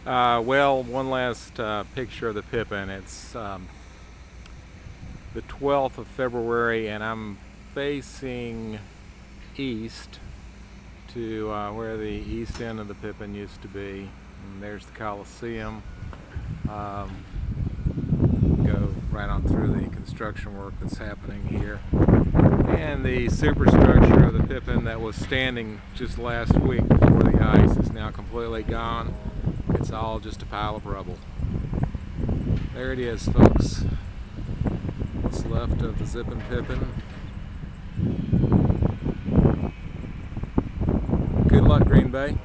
Well, one last picture of the Pippin. It's the 12th of February, and I'm facing east to where the east end of the Pippin used to be. And there's the Coliseum. Go right on through the construction work that's happening here. And the superstructure of the Pippin that was standing just last week before the ice is now completely gone. It's all just a pile of rubble. There it is, folks. What's left of the Zippin Pippin. Good luck, Green Bay.